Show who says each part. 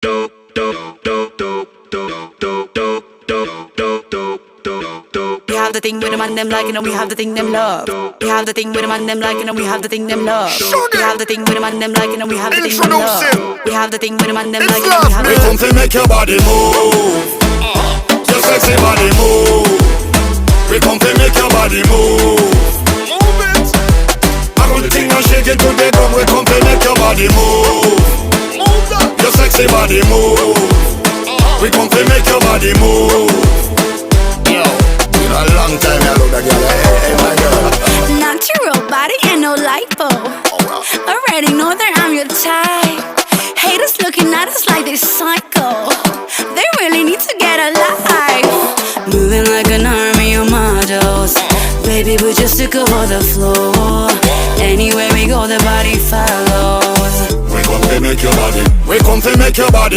Speaker 1: We have the thing with them and them like, we have the thing them love. We have the thing with them and them like, we have the thing them love. We have the thing with them and them like, we have the thing them love. We have the thing with them and them like, we have the
Speaker 2: thing. We come to make your body move. Your sexy body move. We come to make your body move. Move it. I don't think I shake it to the drum. We come to make your body move. Move that. Your sexy body move. We come to make your body move. Yo, in a long time I look that girl. Hey, my girl.
Speaker 3: Natural body and no lipo. Already know that I'm your type. Haters looking at us like they psycho. They really need to get a life. Moving like an army of models. Baby, put your stick over the floor. Anywhere we go, the body follows.
Speaker 2: We come to make your body. We come to make your body